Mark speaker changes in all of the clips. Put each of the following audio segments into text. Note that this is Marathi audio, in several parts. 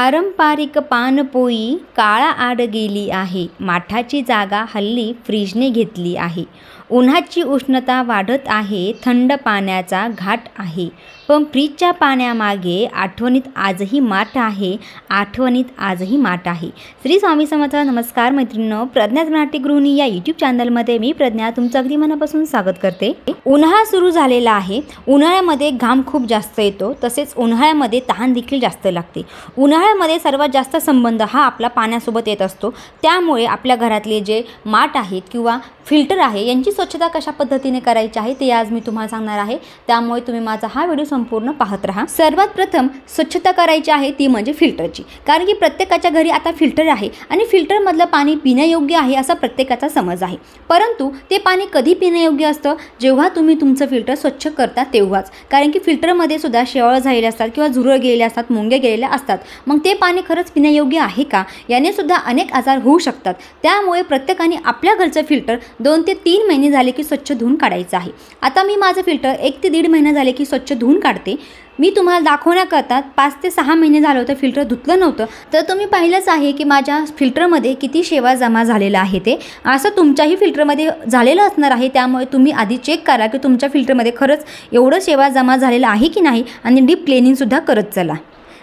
Speaker 1: पारंपरिक पानपोई काळा आड गेली आहे. माठाची जागा हल्ली फ्रीजने घेतली आहे. उन्हाची उष्णता वाढत आहे. थंड पाण्याचा घाट आहे. पण फ्रीजच्या पाण्यामागे आठवणीत आजही माठ आहे. आठवणीत आजही माठ आहे. श्री स्वामी समर्थ. नमस्कार मैत्रिणींनो, प्रज्ञास मराठी गृहिणी या यूट्यूब चॅनलमध्ये मी प्रज्ञा तुमचं अगदी मनापासून स्वागत करते. उन्हाळा सुरू झालेला आहे. उन्हाळ्यामध्ये घाम खूप जास्त येतो, तसेच उन्हाळ्यामध्ये तहान देखील जास्त लागते. उन्हाळ्यामध्ये सर्वात जास्त संबंध हा आपला पाण्यासोबत येत असतो. त्यामुळे आपल्या घरातले जे माठ आहेत किंवा फिल्टर आहे यांची स्वच्छता कशा पद्धतीने करायची आहे ते आज मी तुम्हाला सांगणार आहे. त्यामुळे तुम्ही माझा हा व्हिडिओ संपूर्ण पाहत राहा. सर्वात प्रथम स्वच्छता करायची आहे ती म्हणजे फिल्टरची, कारण की प्रत्येकाच्या घरी आता फिल्टर आहे आणि फिल्टरमधलं पाणी पिण्यायोग्य आहे असा प्रत्येकाचा समज आहे. परंतु ते पाणी कधी पिण्यायोग्य असतं? जेव्हा तुम्ही तुमचं फिल्टर स्वच्छ करता तेव्हाच, कारण की फिल्टरमध्ये सुद्धा शेवाळ झालेले असतात किंवा झुरळ गेलेले असतात, मुंग्या गेलेल्या असतात. मग ते पाणी खरंच पिण्यायोग्य आहे का? याने सुद्धा अनेक आजार होऊ शकतात. त्यामुळे प्रत्येकाने आपल्या घरचं फिल्टर 2 ते 3 महिने झाले की स्वच्छ धुवून काढायचं आहे. आता मी माझं फिल्टर 1 ते 1.5 महिना झाले की स्वच्छ धुवून काढते. मी तुम्हाला दाखवण्याकरता 5 ते 6 महिने झालं होतं फिल्टर धुतलं नव्हतं, तर तुम्ही पाहिलंच आहे की माझ्या फिल्टरमध्ये किती शेवाळ जमा झालेला आहे. ते असं तुमच्याही फिल्टरमध्ये झालेलं असणार आहे. त्यामुळे तुम्ही आधी चेक करा की तुमच्या फिल्टरमध्ये खरंच एवढं शेवाळ जमा झालेलं आहे की नाही, आणि डीप क्लिनिंगसुद्धा करत चला.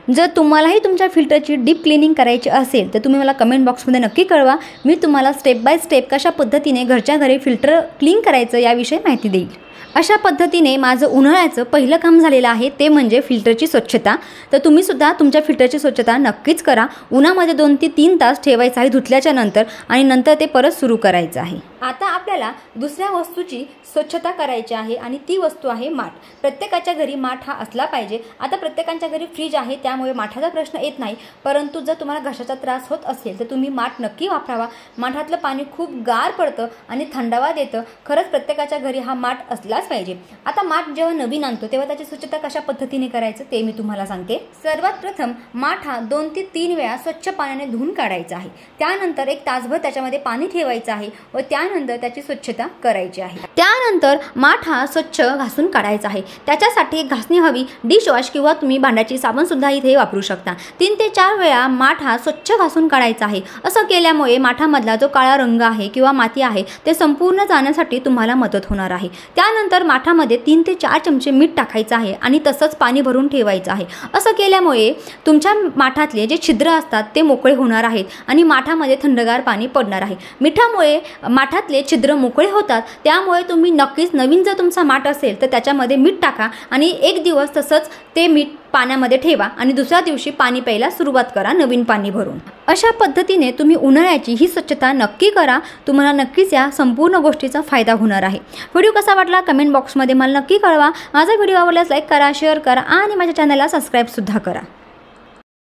Speaker 1: जर तुम्हालाही तुमच्या फिल्टरची डीप क्लिनिंग करायची असेल तर तुम्ही मला कमेंट बॉक्समध्ये नक्की कळवा. मी तुम्हाला स्टेप बाय स्टेप कशा पद्धतीने घरच्या घरी फिल्टर क्लीन करायचं याविषयी माहिती देईल. अशा पद्धतीने माझं उन्हाळ्याचं पहिलं काम झालेलं आहे ते म्हणजे फिल्टरची स्वच्छता. तर तुम्हीसुद्धा तुमच्या फिल्टरची स्वच्छता नक्कीच करा. उन्हामध्ये 2 ते 3 तास ठेवायचं आहे धुतल्याच्या नंतर, आणि नंतर ते परत सुरू करायचं आहे. आता आपल्याला दुसऱ्या वस्तूची स्वच्छता करायची आहे आणि ती वस्तू आहे माठ. प्रत्येकाच्या घरी माठ हा असला पाहिजे. आता प्रत्येकाच्या घरी फ्रीज आहे त्यामुळे माठाचा प्रश्न येत नाही, परंतु जर तुम्हाला घशाचा त्रास होत असेल तर तुम्ही माठ नक्की वापरावा. माठातलं पाणी खूप गार पडतं आणि थंडावा देतं. खरंच प्रत्येकाच्या घरी हा माठ असलाच पाहिजे. आता माठ जेव्हा नवीन आणतो तेव्हा त्याची स्वच्छता कशा पद्धतीने करायचं ते मी तुम्हाला सांगते. सर्वात प्रथम माठ हा 2 ते 3 वेळा स्वच्छ पाण्याने धुवून काढायचा आहे. त्यानंतर 1 तासभर त्याच्यामध्ये पाणी ठेवायचं आहे व त्यानंतर त्याची स्वच्छता करायची आहे. त्यानंतर माठ हा स्वच्छ घासून काढायचा आहे. त्याच्यासाठी एक घासणी हवी. डिशवॉश किंवा तुम्ही भांड्याची साबण सुद्धा इथे वापरू शकता. 3 ते 4 वेळा माठ हा स्वच्छ घासून काढायचा आहे. असं केल्यामुळे माठामधला जो काळा रंग आहे किंवा माती आहे ते संपूर्ण जाण्यासाठी तुम्हाला मदत होणार आहे. त्यानंतर माठामध्ये 3 ते 4 चमचे मीठ टाकायचं आहे आणि तसंच पाणी भरून ठेवायचं आहे. असं केल्यामुळे तुमच्या माठातले जे छिद्र असतात ते मोकळे होणार आहेत आणि माठामध्ये थंडगार पाणी पडणार आहे. मिठामुळे माठातले छिद्र मोकळे होतात. त्यामुळे तुम्ही नक्कीच नवीन जर तुमचा माठ असेल तर त्याच्यामध्ये मीठ टाका आणि 1 दिवस तसंच ते मीठ पाण्यामध्ये ठेवा आणि दुसऱ्या दिवशी पाणी प्यायला सुरुवात करा नवीन पाणी भरून. अशा पद्धतीने तुम्ही उन्हाळ्याची ही स्वच्छता नक्की करा. तुम्हाला नक्कीच या संपूर्ण गोष्टीचा फायदा होणार आहे. व्हिडिओ कसा वाटला कमेंट बॉक्समध्ये मला नक्की कळवा. माझा व्हिडिओ आवडल्यास लाईक करा, शेअर करा आणि माझ्या चॅनलला सबस्क्राईब सुद्धा करा.